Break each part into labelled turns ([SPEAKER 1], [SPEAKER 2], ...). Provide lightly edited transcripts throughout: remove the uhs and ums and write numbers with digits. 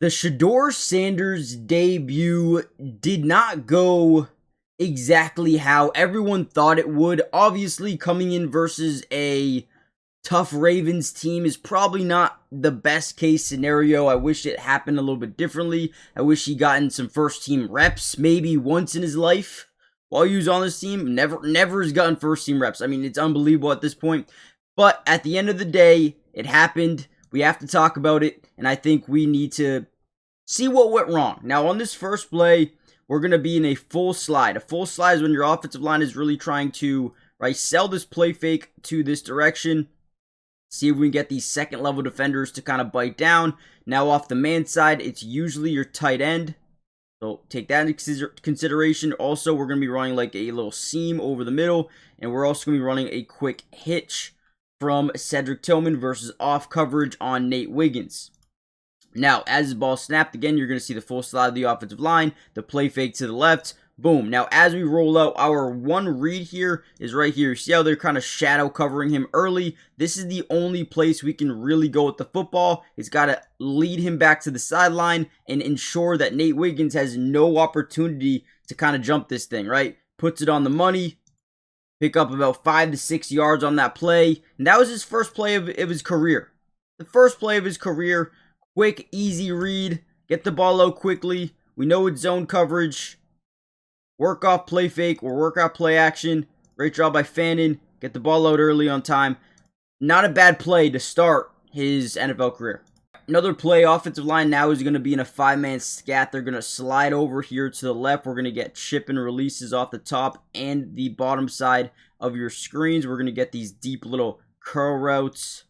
[SPEAKER 1] The Shedeur Sanders debut did not go exactly how everyone thought it would. Obviously, coming in versus a tough Ravens team is probably not the best case scenario. I wish it happened a little bit differently. I wish he gotten some first team reps maybe once in his life while he was on this team. Never has gotten first team reps. I mean, it's unbelievable at this point. But at the end of the day, it happened. We have to talk about it, and I think we need to see what went wrong. Now, on this first play, we're going to be in a full slide. A full slide is when your offensive line is really trying to sell this play fake to this direction. See if we can get these second level defenders to kind of bite down. Now, off the man side, it's usually your tight end. So take that into consideration. Also, we're going to be running like a little seam over the middle. And we're also going to be running a quick hitch from Cedric Tillman versus off coverage on Nate Wiggins. Now, as the ball snapped, again, you're going to see the full slide of the offensive line, the play fake to the left, boom. Now, as we roll out, our one read here is right here. See how they're kind of shadow covering him early? This is the only place we can really go with the football. It's got to lead him back to the sideline and ensure that Nate Wiggins has no opportunity to kind of jump this thing, right? Puts it on the money. Pick up about 5 to 6 yards on that play. And that was his first play of his career. The first play of his career. Quick, easy read. Get the ball out quickly. We know it's zone coverage. Work off play fake or work off play action. Great job by Fannin. Get the ball out early on time. Not a bad play to start his NFL career. Another play, offensive line now is going to be in a 5-man scat. They're going to slide over here to the left. We're going to get chip and releases off the top and the bottom side of your screens. We're going to get these deep little curl routes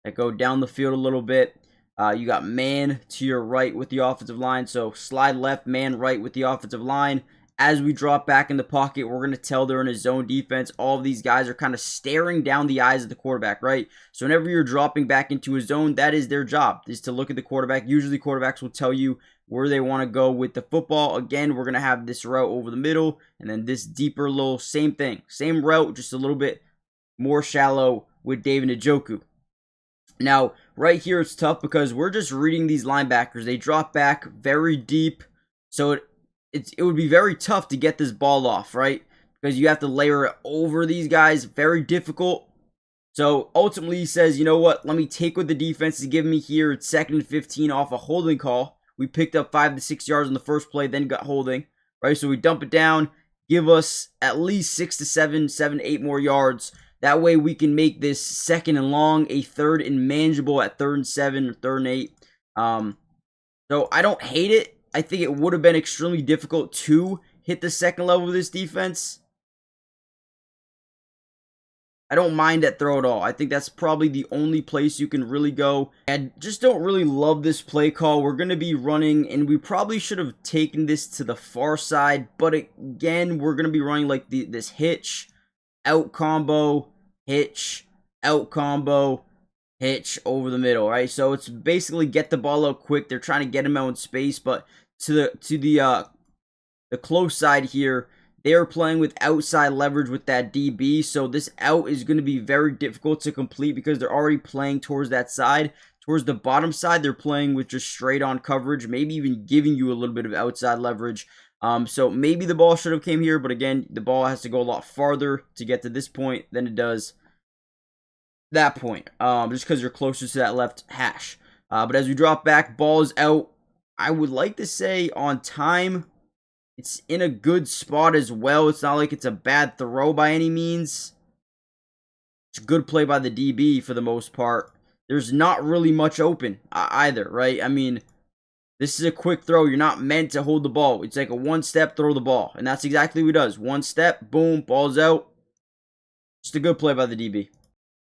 [SPEAKER 1] that go down the field a little bit. You got man to your right with the offensive line. So slide left, man right with the offensive line. As we drop back in the pocket, we're going to tell they're in a zone defense. All of these guys are kind of staring down the eyes of the quarterback, right? So whenever you're dropping back into a zone, that is their job, is to look at the quarterback. Usually quarterbacks will tell you where they want to go with the football. Again, we're going to have this route over the middle, and then this deeper little same thing. Same route, just a little bit more shallow with David Njoku. Now, right here it's tough because we're just reading these linebackers. They drop back very deep, so it would be very tough to get this ball off, right? Because you have to layer it over these guys. Very difficult. So ultimately he says, you know what? Let me take what the defense is giving me here. It's 2nd and 15 off a holding call. We picked up 5 to 6 yards on the first play, then got holding, right? So we dump it down, give us at least 6 to 7, 7 to 8 more yards. That way we can make this 2nd and long, a 3rd and manageable at 3rd and 7 or 3rd and 8. So I don't hate it. I think it would have been extremely difficult to hit the second level of this defense. I don't mind that throw at all. I think that's probably the only place you can really go. I just don't really love this play call. We're going to be running, and we probably should have taken this to the far side. But again, we're going to be running like this hitch, out combo, hitch, out combo, hitch over the middle, right? So it's basically get the ball out quick. They're trying to get him out in space, but to the close side here, they are playing with outside leverage with that DB. So this out is going to be very difficult to complete because they're already playing towards that side. Towards the bottom side, they're playing with just straight on coverage, maybe even giving you a little bit of outside leverage. So maybe the ball should have came here, but again, the ball has to go a lot farther to get to this point than it does that point, just because you're closer to that left hash. But as we drop back, ball is out. I would like to say on time, it's in a good spot as well. It's not like it's a bad throw by any means. It's a good play by the DB for the most part. There's not really much open either, right? I mean, this is a quick throw. You're not meant to hold the ball. It's like a one-step throw the ball, and that's exactly what he does. One step, boom, ball's out. Just a good play by the DB.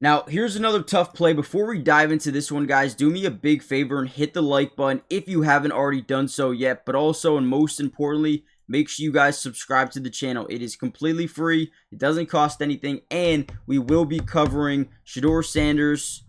[SPEAKER 1] Now, here's another tough play. Before we dive into this one, guys, do me a big favor and hit the like button if you haven't already done so yet. But also, and most importantly, make sure you guys subscribe to the channel. It is completely free. It doesn't cost anything. And we will be covering Shedeur Sanders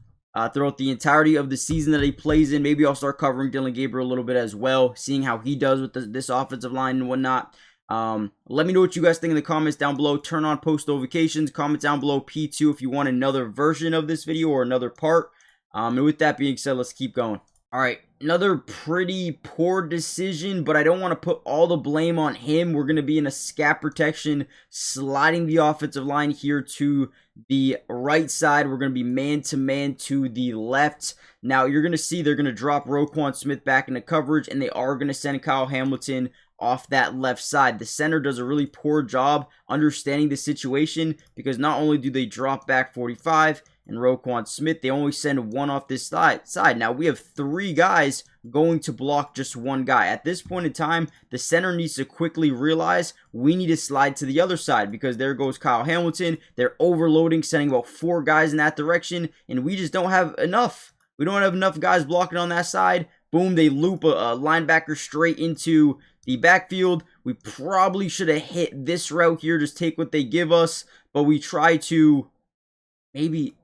[SPEAKER 1] throughout the entirety of the season that he plays in. Maybe I'll start covering Dillon Gabriel a little bit as well, seeing how he does with this offensive line and whatnot. Let me know what you guys think in the comments down below. Turn on post notifications. Comment down below P2 if you want another version of this video or another part. And with that being said, let's keep going. All right, Another pretty poor decision, but I don't want to put all the blame on him. We're going to be in a scat protection, sliding the offensive line here to the right side. We're going to be man-to-man to the left. Now, you're going to see they're going to drop Roquan Smith back into coverage, and they are going to send Kyle Hamilton off that left side. The center does a really poor job understanding the situation because not only do they drop back 45 and Roquan Smith, they only send one off this side. Now, we have 3 guys going to block just one guy. At this point in time, the center needs to quickly realize we need to slide to the other side because there goes Kyle Hamilton. They're overloading, sending about 4 guys in that direction, and we just don't have enough. We don't have enough guys blocking on that side. Boom, they loop a linebacker straight into the backfield. We probably should have hit this route here, just take what they give us, but we try to maybe...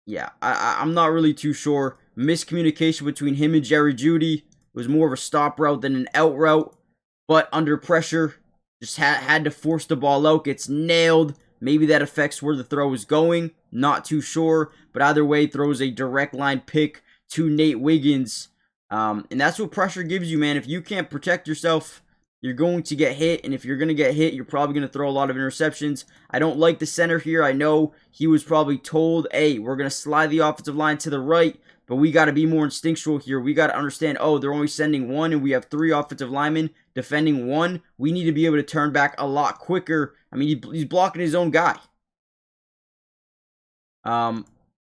[SPEAKER 1] Yeah, I'm not really too sure. Miscommunication between him and Jerry Jeudy. It was more of a stop route than an out route. But under pressure, just had to force the ball out. Gets nailed. Maybe that affects where the throw is going. Not too sure. But either way, throws a direct line pick to Nate Wiggins. And that's what pressure gives you, man. If you can't protect yourself, you're going to get hit, and if you're going to get hit, you're probably going to throw a lot of interceptions. I don't like the center here. I know he was probably told, hey, we're going to slide the offensive line to the right, but we got to be more instinctual here. We got to understand, oh, they're only sending 1, and we have 3 offensive linemen defending 1. We need to be able to turn back a lot quicker. I mean, he's blocking his own guy. I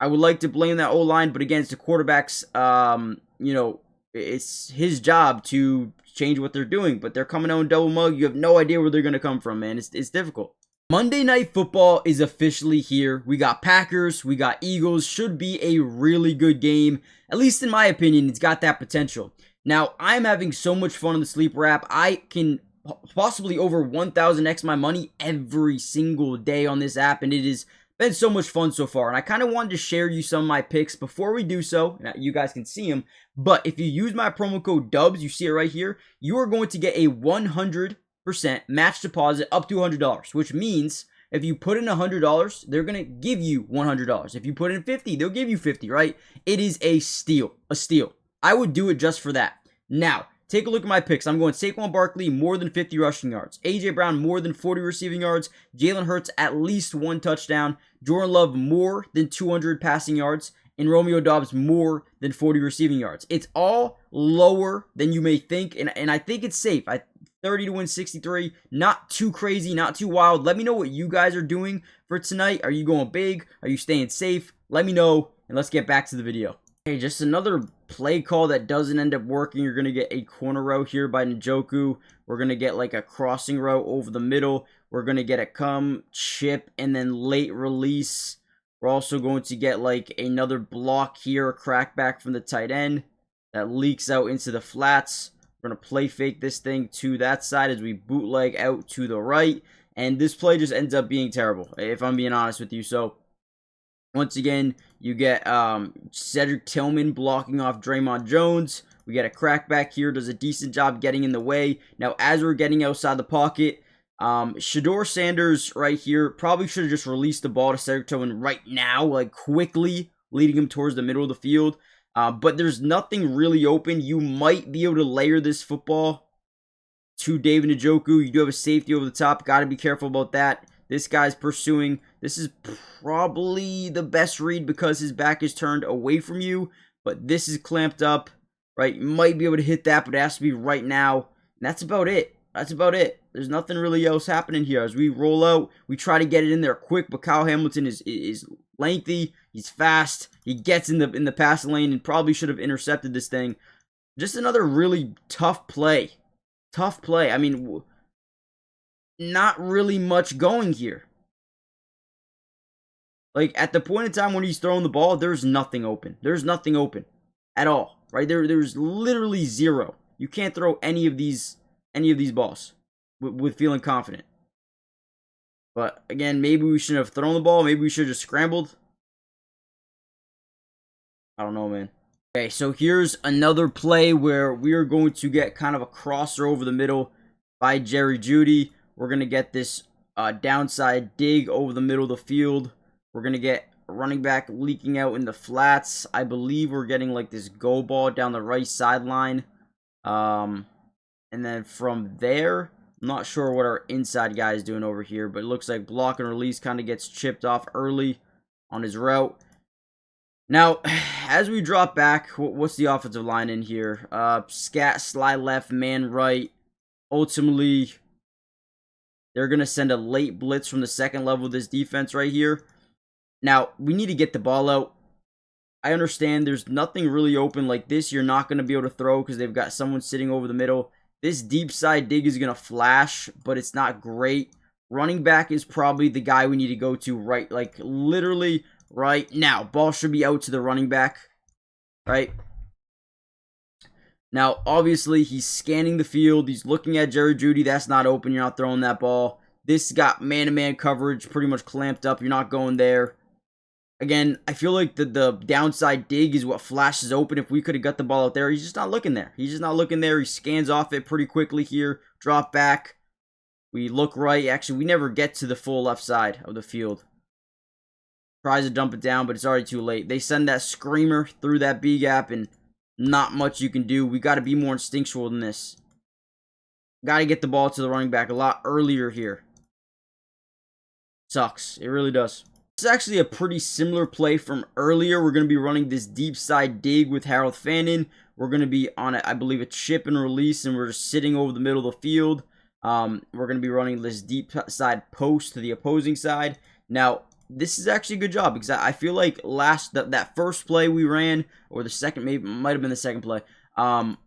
[SPEAKER 1] would like to blame that O-line, but again, it's the quarterback's, you know, it's his job to change what they're doing, but they're coming out in double mug. You have no idea where they're going to come from, man. It's difficult. Monday Night Football is officially here. We got Packers, we got Eagles. Should be a really good game. At least in my opinion, it's got that potential. Now, I'm having so much fun on the Sleeper app. I can possibly over 1,000x my money every single day on this app, and it has been so much fun so far. And I kind of wanted to share you some of my picks before we do so. Now, you guys can see them. But if you use my promo code DUBS, you see it right here, you are going to get a 100% match deposit up to $100, which means if you put in $100, they're going to give you $100. If you put in 50, they'll give you 50, right? It is a steal, I would do it just for that. Now, take a look at my picks. I'm going Saquon Barkley, more than 50 rushing yards. A.J. Brown, more than 40 receiving yards. Jalen Hurts, at least 1 touchdown. Jordan Love, more than 200 passing yards. And Romeo Doubs, more than 40 receiving yards. It's all lower than you may think, and I think it's safe. 30 to win 63, not too crazy, not too wild. Let me know what you guys are doing for tonight. Are you going big? Are you staying safe? Let me know, and let's get back to the video. Okay, just another play call that doesn't end up working. You're going to get a corner route here by Njoku. We're going to get like a crossing route over the middle. We're going to get a come, chip, and then late release. We're also going to get like another block here, a crackback from the tight end that leaks out into the flats. We're going to play fake this thing to that side as we bootleg out to the right. And this play just ends up being terrible, if I'm being honest with you. So, once again, you get Cedric Tillman blocking off Draymond Jones. We get a crackback here, does a decent job getting in the way. Now, as we're getting outside the pocket, Shedeur Sanders right here probably should have just released the ball to Cedric Tillman right now, like quickly, leading him towards the middle of the field. But there's nothing really open. You might be able to layer this football to David Njoku. You do have a safety over the top. Got to be careful about that. This guy's pursuing. This is probably the best read because his back is turned away from you. But this is clamped up, right? You might be able to hit that, but it has to be right now. And that's about it. That's about it. There's nothing really else happening here. As we roll out, we try to get it in there quick, but Kyle Hamilton is lengthy. He's fast. He gets in the passing lane and probably should have intercepted this thing. Just another really tough play. Tough play. I mean, not really much going here. Like, at the point in time when he's throwing the ball, there's nothing open. There's nothing open at all, right? There's literally zero. You can't throw any of these balls with feeling confident. But, again, maybe we shouldn't have thrown the ball. Maybe we should have just scrambled. I don't know, man. Okay, so here's another play where we are going to get kind of a crosser over the middle by Jerry Jeudy. We're going to get this downside dig over the middle of the field. We're going to get running back leaking out in the flats. I believe we're getting like this go ball down the right sideline. And then from there, I'm not sure what our inside guy is doing over here, but it looks like block and release kind of gets chipped off early on his route. Now, as we drop back, what's the offensive line in here? Scat, slide left, man right. Ultimately, they're going to send a late blitz from the second level of this defense right here. Now, we need to get the ball out. I understand there's nothing really open like this. You're not going to be able to throw because they've got someone sitting over the middle. This deep side dig is going to flash, but it's not great. Running back is probably the guy we need to go to right, like literally right now. Ball should be out to the running back, right? Now, obviously, he's scanning the field. He's looking at Jerry Jeudy. That's not open. You're not throwing that ball. This got man-to-man coverage pretty much clamped up. You're not going there. Again, I feel like the downside dig is what flashes open. If we could have got the ball out there, he's just not looking there. He's just not looking there. He scans off it pretty quickly here. Drop back. We look right. Actually, we never get to the full left side of the field. Tries to dump it down, but it's already too late. They send that screamer through that B gap, and not much you can do. We got to be more instinctual than this. Got to get the ball to the running back a lot earlier here. Sucks. It really does. This is actually a pretty similar play from earlier. We're going to be running this deep side dig with Harold Fannin. We're going to be on, I believe, a chip and release, and we're just sitting over the middle of the field. We're going to be running this deep side post to the opposing side. Now, this is actually a good job because I feel like that first play we ran, or the second, maybe might have been the second play,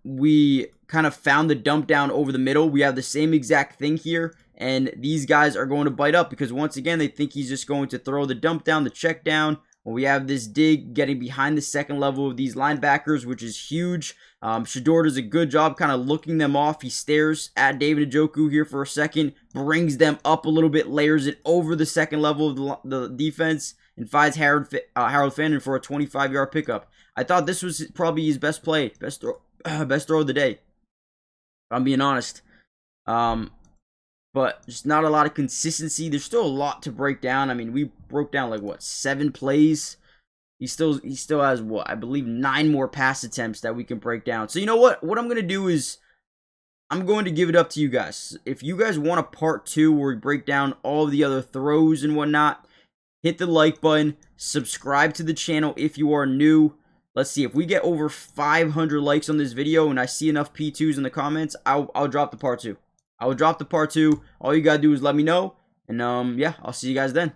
[SPEAKER 1] we kind of found the dump down over the middle. We have the same exact thing here, and these guys are going to bite up because once again they think he's just going to throw the dump down, the check down. Well, we have this dig getting behind the second level of these linebackers, which is huge. Shedeur does a good job kind of looking them off. He stares at David Njoku here for a second, brings them up a little bit, layers it over the second level of the defense, and finds Harold Fannin for a 25-yard pickup. I thought this was probably his best play, best throw of the day, if I'm being honest. But just not a lot of consistency. There's still a lot to break down. I mean, we broke down like what, 7 plays. He still has what, I believe 9 more pass attempts that we can break down. So you know what? What I'm gonna do is I'm going to give it up to you guys. If you guys want a part 2 where we break down all of the other throws and whatnot, hit the like button, subscribe to the channel if you are new. Let's see, if we get over 500 likes on this video and I see enough P2s in the comments, I'll drop the part 2. I will drop the part 2. All you gotta do is let me know. And yeah, I'll see you guys then.